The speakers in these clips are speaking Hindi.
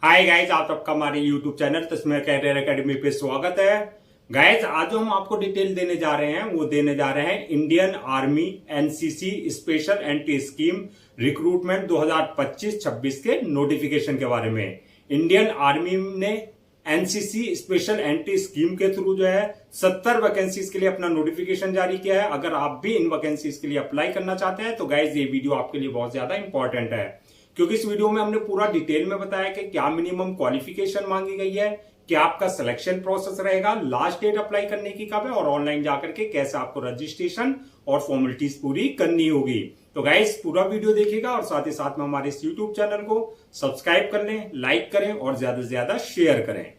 हाय गाइज, आप सबका हमारे यूट्यूब चैनल तस्मेर कैरियर एकेडमी पे स्वागत है। गाइज, आज जो हम आपको डिटेल देने जा रहे हैं वो देने जा रहे हैं Indian army NCC special entry scheme recruitment 2025-26 के नोटिफिकेशन के बारे में। इंडियन आर्मी ने एनसीसी स्पेशल एंट्री स्कीम के थ्रू जो है 70 वैकेंसीज के लिए अपना नोटिफिकेशन जारी किया है। अगर आप भी इन वैकेंसीज के लिए अप्लाई करना चाहते हैं तो गाइज ये वीडियो आपके लिए बहुत ज्यादा इंपॉर्टेंट है, क्योंकि इस वीडियो में हमने पूरा डिटेल में बताया कि क्या मिनिमम क्वालिफिकेशन मांगी गई है, क्या आपका सिलेक्शन प्रोसेस रहेगा, लास्ट डेट अप्लाई करने की कब है और ऑनलाइन जाकर के कैसे आपको रजिस्ट्रेशन और फॉर्मेलिटीज पूरी करनी होगी। तो गाइस पूरा वीडियो देखिएगा और साथ ही साथ में हमारे इस यूट्यूब चैनल को सब्सक्राइब कर लें, लाइक करें और ज्यादा से ज्यादा शेयर करें।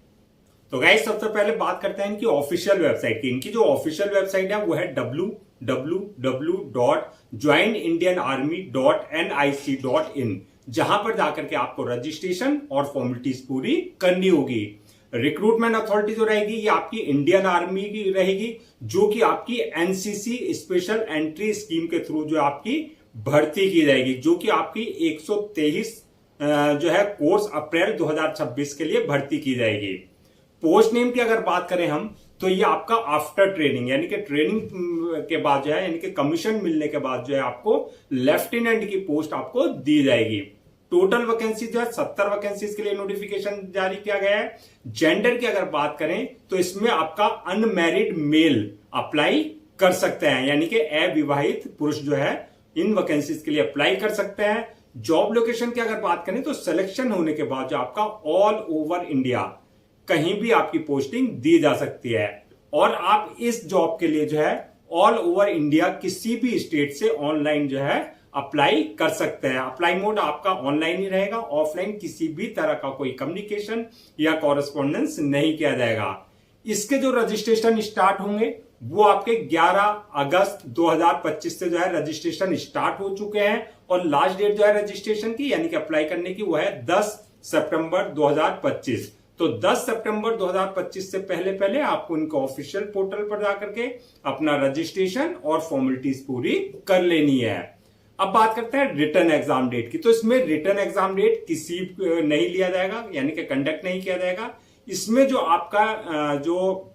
तो गाइस सबसे पहले बात करते हैं इनकी ऑफिशियल वेबसाइट की। इनकी जो ऑफिशियल वेबसाइट है वो है www.joinindianarmy.nic.in, जहां पर जाकर के आपको रजिस्ट्रेशन और फॉर्मेलिटीज पूरी करनी होगी। रिक्रूटमेंट अथॉरिटी जो रहेगी ये आपकी इंडियन आर्मी की रहेगी, जो कि आपकी एनसीसी स्पेशल एंट्री स्कीम के थ्रू जो आपकी भर्ती की जाएगी, जो कि आपकी 123 जो है कोर्स अप्रैल 2026 के लिए भर्ती की जाएगी। पोस्ट नेम की अगर बात करें हम तो ये आपका आफ्टर ट्रेनिंग यानी कि ट्रेनिंग के बाद जो है यानी कि कमीशन मिलने के बाद जो है आपको लेफ्टिनेंट की पोस्ट आपको दी जाएगी। टोटल वैकेंसी जो है 70 वैकेंसीज के लिए नोटिफिकेशन जारी किया गया है। जेंडर की अगर बात करें तो इसमें आपका अनमैरिड मेल अप्लाई कर सकते हैं, यानी कि अविवाहित पुरुष जो है इन वैकेंसीज के लिए अप्लाई कर सकते हैं। जॉब लोकेशन की अगर बात करें तो सिलेक्शन होने के बाद जो आपका ऑल ओवर इंडिया कहीं भी आपकी पोस्टिंग दी जा सकती है और आप इस जॉब के लिए जो है ऑल ओवर इंडिया किसी भी स्टेट से ऑनलाइन जो है अप्लाई कर सकते हैं। अप्लाई मोड आपका ऑनलाइन ही रहेगा, ऑफलाइन किसी भी तरह का कोई कम्युनिकेशन या कॉरेस्पॉन्डेंस नहीं किया जाएगा। इसके जो रजिस्ट्रेशन स्टार्ट होंगे वो आपके 11 अगस्त 2025 से जो है रजिस्ट्रेशन स्टार्ट हो चुके हैं और लास्ट डेट जो है रजिस्ट्रेशन की यानी कि अप्लाई करने की वो है 10 सितंबर 2025। तो 10 सितंबर 2025 से पहले पहले आपको इनके ऑफिशियल पोर्टल पर जाकर के अपना रजिस्ट्रेशन और फॉर्मेलिटीज पूरी कर लेनी है। अब बात करते हैं रिटर्न एग्जाम डेट की। तो इसमें रिटर्न एग्जाम डेट किसी नहीं लिया जाएगा, यानी कि कंडक्ट नहीं किया जाएगा। इसमें जो आपका जो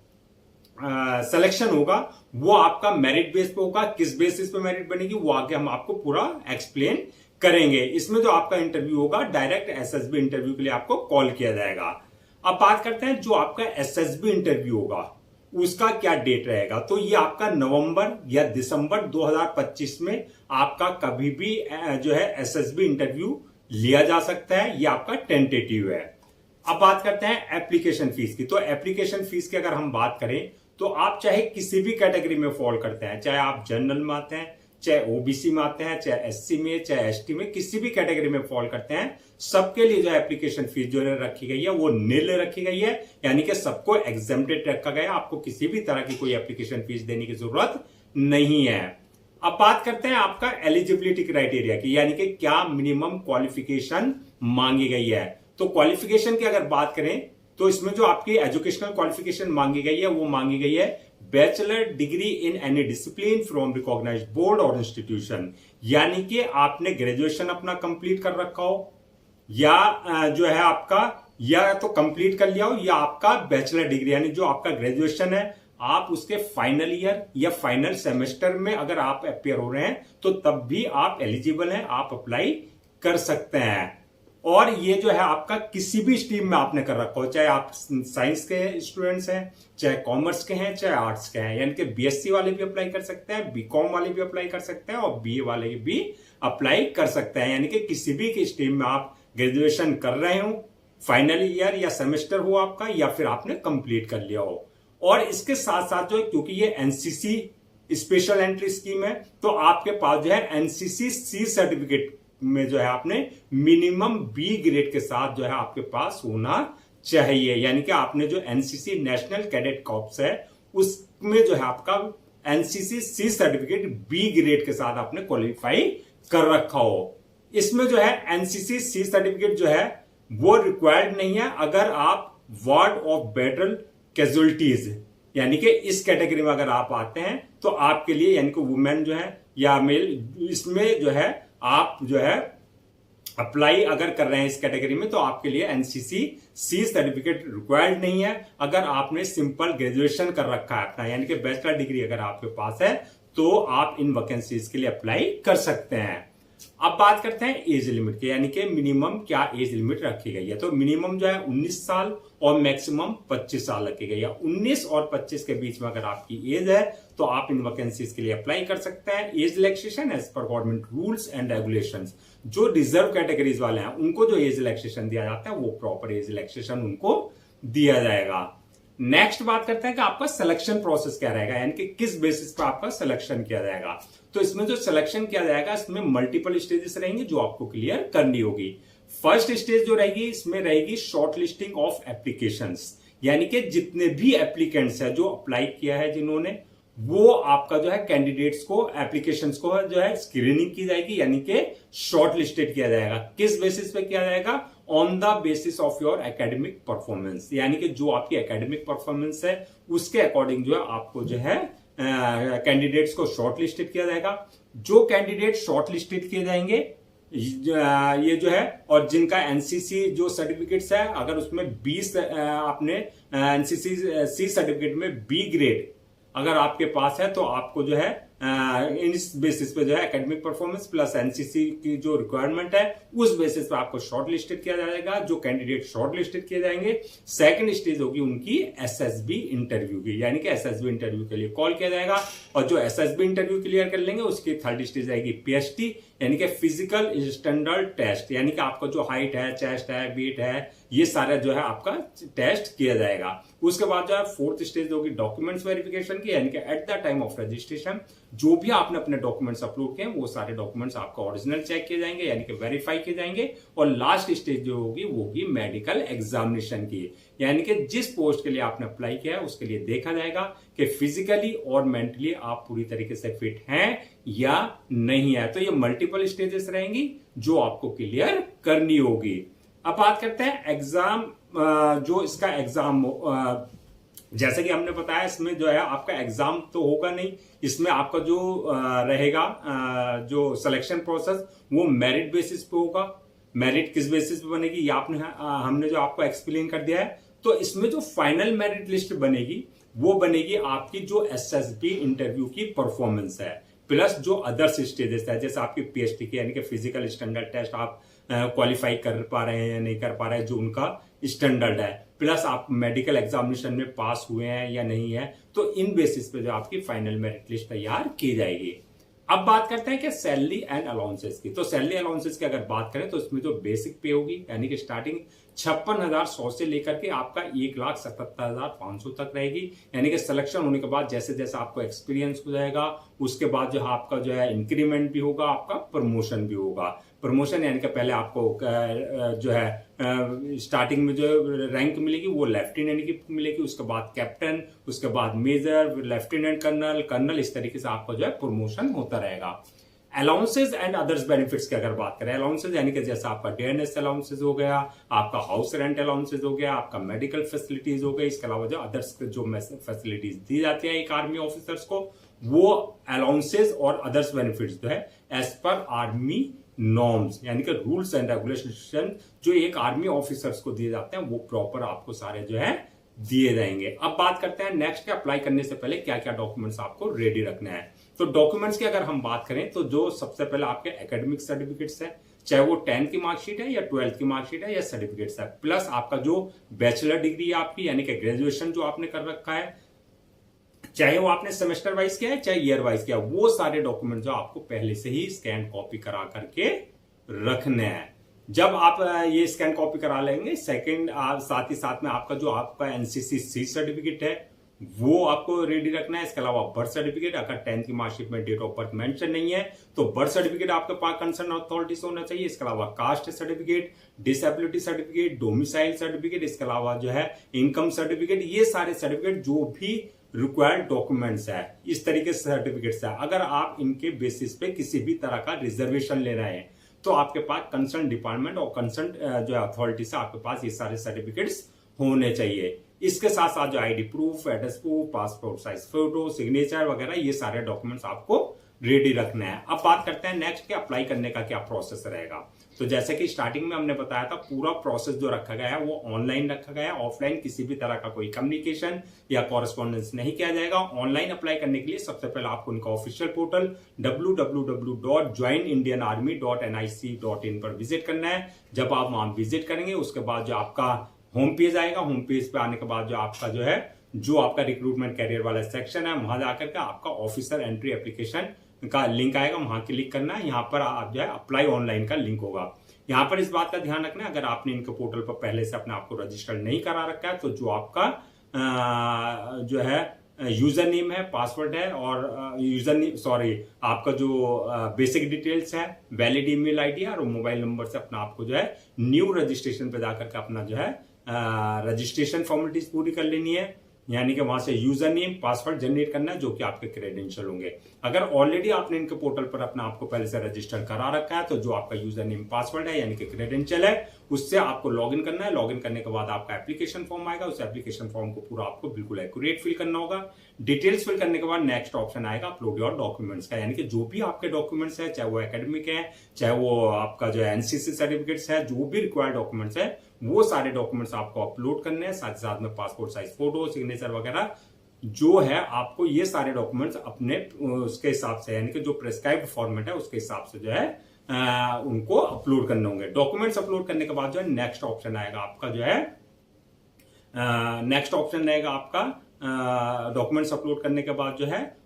सिलेक्शन होगा वो आपका मेरिट बेस पे होगा। किस बेसिस पे मेरिट बनेगी वो आगे हम आपको पूरा एक्सप्लेन करेंगे। इसमें जो आपका इंटरव्यू होगा डायरेक्ट एसएसबी इंटरव्यू के लिए आपको कॉल किया जाएगा। अब बात करते हैं जो आपका एसएसबी इंटरव्यू होगा उसका क्या डेट रहेगा। तो ये आपका नवंबर या दिसंबर 2025 में आपका कभी भी जो है एसएसबी इंटरव्यू लिया जा सकता है, ये आपका टेंटेटिव है। अब बात करते हैं एप्लीकेशन फीस की। तो एप्लीकेशन फीस की अगर हम बात करें तो आप चाहे किसी भी कैटेगरी में फॉल करते हैं, चाहे आप जनरल में आते हैं, चाहे ओबीसी में आते हैं, चाहे एससी में, चाहे एसटी में, किसी भी कैटेगरी में फॉल करते हैं, सबके लिए जो एप्लीकेशन फीस जो रखी गई है वो नील रखी गई है, यानी कि सबको एग्जेम्प्टेड रखा गया है। आपको किसी भी तरह की कोई एप्लीकेशन फीस देने की जरूरत नहीं है। अब बात करते हैं आपका एलिजिबिलिटी क्राइटेरिया की, यानी कि क्या मिनिमम क्वालिफिकेशन मांगी गई है। तो क्वालिफिकेशन की अगर बात करें तो इसमें जो आपकी एजुकेशनल क्वालिफिकेशन मांगी गई है वो मांगी गई है bachelor degree in any discipline from recognised board और इंस्टीट्यूशन, यानी कि आपने ग्रेजुएशन अपना कंप्लीट कर रखा हो या जो है आपका या तो कंप्लीट कर लिया हो या आपका बैचलर डिग्री यानी जो आपका ग्रेजुएशन है आप उसके फाइनल ईयर या फाइनल सेमेस्टर में अगर आप अपियर हो रहे हैं तो तब भी आप एलिजिबल हैं, आप अप्लाई कर सकते हैं। और ये जो है आपका किसी भी स्ट्रीम में आपने कर रखा हो, चाहे आप साइंस के स्टूडेंट्स हैं, चाहे कॉमर्स के हैं, चाहे आर्ट्स के हैं, यानी कि बीएससी वाले भी अप्लाई कर सकते हैं, बीकॉम वाले भी अप्लाई कर सकते हैं और बीए वाले भी अप्लाई कर सकते हैं। यानी कि किसी भी स्ट्रीम में आप ग्रेजुएशन कर रहे हो, फाइनल ईयर या सेमेस्टर हो आपका, या फिर आपने कंप्लीट कर लिया हो। और इसके साथ साथ जो है क्योंकि ये एनसीसी स्पेशल एंट्री स्कीम है तो आपके पास जो है एनसीसी सी सर्टिफिकेट में जो है आपने मिनिमम बी ग्रेड के साथ जो है आपके पास होना चाहिए, यानी कि आपने जो एनसीसी नेशनल कैडेट कॉर्प्स है उसमें जो है आपका NCC C certificate B grade के साथ आपने क्वालिफाई कर रखा हो। इसमें जो है एनसीसी सी सर्टिफिकेट जो है वो रिक्वायर्ड नहीं है अगर आप वार्ड ऑफ बैटल कैजुअलिटीज यानी कि इस कैटेगरी में अगर आप आते हैं तो आपके लिए यानी कि वुमेन जो है या मेल इसमें जो है आप जो है अप्लाई अगर कर रहे हैं इस कैटेगरी में तो आपके लिए एनसीसी सी सर्टिफिकेट रिक्वायर्ड नहीं है। अगर आपने सिंपल ग्रेजुएशन कर रखा है अपना, यानी कि बैचलर डिग्री अगर आपके पास है, तो आप इन वैकेंसीज के लिए अप्लाई कर सकते हैं। अब बात करते हैं एज लिमिट की, यानी कि मिनिमम क्या एज लिमिट रखी गई है। तो मिनिमम जो है 19 साल और मैक्सिमम 25 साल रखी गई है। 19 और 25 के बीच में अगर आपकी एज है तो आप इन वैकेंसीज के लिए अप्लाई कर सकते हैं। Age relaxation as per government rules and regulations, जो रिजर्व कैटेगरीज वाले हैं उनको जो एज रिलैक्सेशन दिया जाता है वो प्रॉपर एज रिलैक्सेशन उनको दिया जाएगा। नेक्स्ट बात करते हैं कि आपका सिलेक्शन प्रोसेस क्या रहेगा, यानी कि किस बेसिस पर आपका सिलेक्शन किया जाएगा। तो इसमें जो सिलेक्शन किया जाएगा इसमें मल्टीपल स्टेजेस रहेंगी जो आपको क्लियर करनी होगी। फर्स्ट स्टेज जो रहेगी इसमें रहेगी शॉर्ट लिस्टिंग ऑफ एप्लीकेशंस, यानी कि जितने भी एप्लीकेंट्स है जो अप्लाई किया है जिन्होंने, वो आपका जो है कैंडिडेट्स को एप्लीकेशंस को जो है स्क्रीनिंग की जाएगी, यानी कि शॉर्ट लिस्टेड किया जाएगा। किस बेसिस पे किया जाएगा? On the basis of your academic performance, यानी कि जो आपकी एकेडमिक परफॉर्मेंस है उसके अकॉर्डिंग जो है आपको जो है कैंडिडेट्स को शॉर्ट लिस्टेड किया जाएगा। जो कैंडिडेट शॉर्ट लिस्टेड किए जाएंगे ये जो है, और जिनका एनसीसी जो सर्टिफिकेट्स है अगर उसमें 20 आपने एनसीसी सी सर्टिफिकेट में बी ग्रेड अगर आपके पास है तो आपको जो है इस बेसिस पे जो है एकेडमिक परफॉर्मेंस प्लस एनसीसी की जो रिक्वायरमेंट है उस बेसिस पे आपको शॉर्ट लिस्टेड किया जाएगा। जो कैंडिडेट शॉर्ट लिस्टेड किए जाएंगे, सेकंड स्टेज होगी उनकी एसएसबी इंटरव्यू की, यानी कि एसएसबी इंटरव्यू के लिए कॉल किया जाएगा। और जो एसएसबी इंटरव्यू क्लियर कर लेंगे उसकी थर्ड स्टेज आएगी पीएचटी, यानी कि फिजिकल स्टैंडर्ड टेस्ट, यानी कि आपका जो हाइट है, चेस्ट है, वेट है, ये सारा जो है आपका टेस्ट किया जाएगा। उसके बाद जो है फोर्थ स्टेज होगी डॉक्यूमेंट्स वेरिफिकेशन की, यानी कि at the time of registration जो भी आपने अपने डॉक्यूमेंट्स अपलोड किए वो सारे डॉक्यूमेंट्स आपका ओरिजिनल चेक किए जाएंगे, यानी कि वेरीफाई किए जाएंगे। और लास्ट स्टेज जो होगी वो होगी मेडिकल एग्जामिनेशन की, यानी कि जिस पोस्ट के लिए आपने अप्लाई किया है उसके लिए देखा जाएगा कि फिजिकली और मेंटली आप पूरी तरीके से फिट हैं या नहीं है। तो ये मल्टीपल स्टेजेस रहेंगी जो आपको क्लियर करनी होगी। अब बात करते हैं एग्जाम, जो इसका एग्जाम जैसे कि हमने बताया इसमें जो है आपका एग्जाम तो होगा नहीं, इसमें आपका जो रहेगा जो सिलेक्शन प्रोसेस वो मेरिट बेसिस पे होगा। मेरिट किस बेसिस पे बनेगी ये हमने जो आपको एक्सप्लेन कर दिया है। तो इसमें जो फाइनल मेरिट लिस्ट बनेगी वो बनेगी आपकी जो एसएसबी इंटरव्यू की परफॉर्मेंस है प्लस जो अदर्स स्टेजेस है, जैसे आपकी पीएचटी की यानी कि फिजिकल स्टैंडर्ड टेस्ट आप क्वालिफाई कर पा रहे हैं या नहीं कर पा रहे हैं जो उनका स्टैंडर्ड है, प्लस आप मेडिकल एग्जामिनेशन में पास हुए हैं या नहीं है, तो इन बेसिस पे जो आपकी फाइनल मेरिट लिस्ट तैयार की जाएगी। अब बात करते हैं कि सैलरी एंड अलाउंसेस की। तो सैलरी अलाउंसेस की अगर बात करें तो इसमें जो बेसिक पे होगी यानी कि स्टार्टिंग 56,100 से लेकर के आपका 1,77,500 तक रहेगी, यानी कि सिलेक्शन होने के बाद जैसे जैसे आपको एक्सपीरियंस हो जाएगा उसके बाद जो है आपका जो है इंक्रीमेंट भी होगा, आपका प्रमोशन भी होगा। प्रमोशन यानी कि पहले आपको जो है स्टार्टिंग में जो रैंक मिलेगी वो लेफ्टिनेंट की मिलेगी, उसके बाद कैप्टन, उसके बाद मेजर, लेफ्टिनेंट कर्नल, कर्नल, इस तरीके से आपका जो है प्रमोशन होता रहेगा। अलाउंसेज एंड अदर्स बेनिफिट्स की अगर बात करें, अलाउंसेज यानी कि जैसे आपका डेयरनेस अलाउंसेज हो गया, आपका हाउस रेंट अलाउंसेज हो गया, आपका मेडिकल फैसिलिटीज हो गई, इसके अलावा जो अदर्स जो फैसिलिटीज दी जाती है एक आर्मी ऑफिसर्स को, वो अलाउंसेज और अदर्स बेनिफिट्स जो है एज पर आर्मी नॉर्म्स यानी कि रूल्स एंड रेगुलेशन जो एक आर्मी ऑफिसर्स को दिए जाते हैं वो प्रॉपर आपको सारे जो है दिए जाएंगे। अब बात करते हैं नेक्स्ट के अप्लाई करने से पहले क्या क्या डॉक्यूमेंट्स आपको रेडी रखना है। तो डॉक्यूमेंट्स की अगर हम बात करें तो जो सबसे पहले आपके एकेडमिक सर्टिफिकेट्स है, चाहे वो 10th की मार्कशीट है या 12th की मार्कशीट है या सर्टिफिकेट्स है, प्लस आपका जो बैचलर डिग्री है आपकी यानी कि ग्रेजुएशन जो आपने कर रखा है, चाहे वो आपने सेमेस्टर वाइज किया है चाहे ईयर वाइज किया, वो सारे डॉक्यूमेंट जो आपको पहले से ही स्कैन कॉपी करा करके रखने हैं। जब आप ये स्कैन कॉपी करा लेंगे सेकंड साथ ही साथ में आपका जो आपका एनसीसी सी सर्टिफिकेट है वो आपको रेडी रखना है। इसके अलावा बर्थ सर्टिफिकेट, अगर 10th की मार्कशीट में डेट ऑफ बर्थ मेंशन नहीं है तो बर्थ सर्टिफिकेट आपके पास कंसर्न अथॉरिटी से होना चाहिए। इसके अलावा caste certificate, disability certificate, domicile certificate, इसके अलावा जो है इनकम सर्टिफिकेट, ये सारे सर्टिफिकेट जो भी रिक्वायर्ड डॉक्यूमेंट्स है इस तरीके से सर्टिफिकेट्स है। अगर आप इनके बेसिस पे किसी भी तरह का रिजर्वेशन ले रहे हैं तो आपके पास कंसर्न डिपार्टमेंट और कंसर्न जो अथॉरिटी से आपके पास ये सारे सर्टिफिकेट्स होने चाहिए। इसके साथ साथ जो ID proof, address proof, passport size photo, signature वगैरह ये सारे डॉक्यूमेंट्स आपको रेडी रखना है। अब बात करते हैं नेक्स्ट के अप्लाई करने का क्या प्रोसेस रहेगा। तो जैसे कि स्टार्टिंग में हमने बताया था, पूरा प्रोसेस जो रखा गया है वो ऑनलाइन रखा गया है, ऑफलाइन किसी भी तरह का कोई कम्युनिकेशन या कॉरेस्पॉन्डेंस नहीं किया जाएगा। ऑनलाइन अप्लाई करने के लिए सबसे पहले आपको उनका ऑफिशियल पोर्टल www.joinindianarmy.nic.in पर विजिट करना है। जब आप वहां विजिट करेंगे उसके बाद जो आपका होम पेज आएगा, होम पेज पे आने के बाद जो आपका रिक्रूटमेंट कैरियर वाला सेक्शन है, वहां जाकर के आपका ऑफिसर एंट्री एप्लीकेशन का लिंक आएगा, वहां क्लिक करना है। यहाँ पर आप अप्लाई ऑनलाइन का लिंक होगा। यहाँ पर इस बात का ध्यान रखना है, अगर आपने इनके पोर्टल पर पहले से अपने आप को रजिस्टर नहीं करा रखा है तो जो आपका यूजर नेम है, पासवर्ड है और आपका जो बेसिक डिटेल्स है, वैलिड ईमेल आईडी है और मोबाइल नंबर से अपना आपको न्यू रजिस्ट्रेशन पे जाकर के अपना रजिस्ट्रेशन फॉर्मेलिटीज पूरी कर लेनी है। यानी कि वहां से यूजर नेम, पासवर्ड जनरेट करना है जो कि आपके क्रेडेंशियल होंगे। अगर ऑलरेडी आपने इनके पोर्टल पर अपना आपको पहले से रजिस्टर करा रखा है तो जो आपका यूजर नेम, पासवर्ड है यानी कि क्रेडेंशियल है, उससे आपको लॉगिन करना है। लॉगिन करने के बाद आपका एप्लीकेशन फॉर्म आएगा, उस एप्लीकेशन फॉर्म को पूरा आपको बिल्कुल एक्यूरेट फिल करना होगा। डिटेल्स फिल करने के बाद नेक्स्ट ऑप्शन आएगा अपलोड योर डॉक्यूमेंट्स का, यानी कि जो भी आपके डॉक्यूमेंट्स है, चाहे वो एकेडमिक है, चाहे वो आपका एनसीसी सर्टिफिकेट्स है, जो भी रिक्वायर्ड डॉक्यूमेंट्स है वो सारे डॉक्यूमेंट्स आपको अपलोड करने हैं। साथ ही साथ में पासपोर्ट साइज फोटो, सिग्नेचर वगैरह जो है, आपको ये सारे डॉक्यूमेंट्स अपने उसके हिसाब से, यानी कि जो प्रेस्क्राइब्ड फॉर्मेट है उसके हिसाब से उनको अपलोड करने होंगे। डॉक्यूमेंट्स अपलोड करने के बाद नेक्स्ट ऑप्शन आएगा आपका नेक्स्ट ऑप्शन रहेगा आपका डॉक्यूमेंट्स अपलोड करने के बाद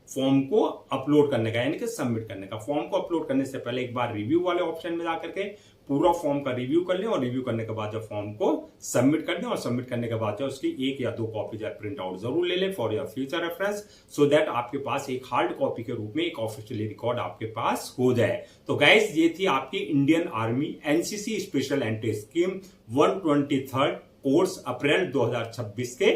फॉर्म को अपलोड करने का, यानी कि सबमिट करने का। फॉर्म को अपलोड करने से पहले एक बार रिव्यू वाले ऑप्शन में जाकर के पूरा फॉर्म का रिव्यू कर लें और रिव्यू करने के बाद फॉर्म को सबमिट कर दें और सबमिट करने के बाद उसकी 1 या 2 कॉपी प्रिंट आउट जरूर ले लें for your future reference, so that आपके पास एक हार्ड कॉपी के रूप में एक ऑफिशियली रिकॉर्ड आपके पास हो जाए। तो गाइस, ये थी आपकी Indian army NCC special entry scheme 123 course April 2026 के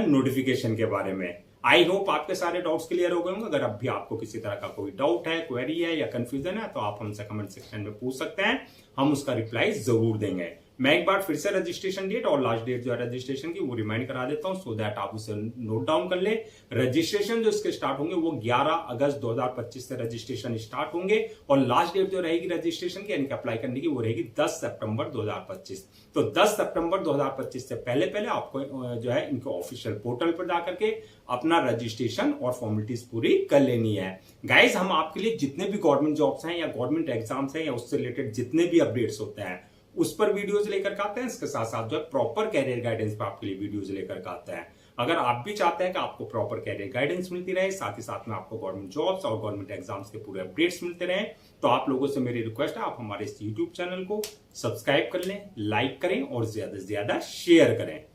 नोटिफिकेशन के बारे में। आई होप आपके सारे डाउट्स क्लियर हो गए होंगे। अगर अब भी आपको किसी तरह का कोई डाउट है, क्वेरी है या कंफ्यूजन है तो आप हमसे कमेंट सेक्शन में पूछ सकते हैं, हम उसका रिप्लाई जरूर देंगे। मैं एक बार फिर से रजिस्ट्रेशन डेट और लास्ट डेट रजिस्ट्रेशन की वो रिमाइंड करा देता हूं, सो दैट आप उसे नोट डाउन कर ले। रजिस्ट्रेशन जो इसके स्टार्ट होंगे वो 11 अगस्त 2025 से रजिस्ट्रेशन स्टार्ट होंगे और लास्ट डेट जो रहेगी रजिस्ट्रेशन की, यानी कि अप्लाई करने की, वो रहेगी 10 सितंबर 2025। तो 10 सितंबर 2025 से पहले आपको इनके ऑफिशियल पोर्टल पर जाकर के अपना रजिस्ट्रेशन और फॉर्मेलिटीज पूरी कर लेनी है। गाइज, हम आपके लिए जितने भी गवर्नमेंट जॉब्स हैं या गवर्नमेंट एग्जाम्स हैं या उससे रिलेटेड जितने भी अपडेट्स होते हैं उस पर वीडियोस लेकर के आते हैं। इसके साथ साथ प्रॉपर कैरियर गाइडेंस पर आपके लिए वीडियोस लेकर के आते हैं। अगर आप भी चाहते हैं कि आपको प्रॉपर कैरियर गाइडेंस मिलती रहे, साथ ही साथ में आपको गवर्नमेंट जॉब्स और गवर्नमेंट एग्जाम्स के पूरे अपडेट्स मिलते रहे, तो आप लोगों से मेरी रिक्वेस्ट है, आप हमारे इस यूट्यूब चैनल को सब्सक्राइब कर लें, लाइक करें और ज्यादा से ज्यादा शेयर करें।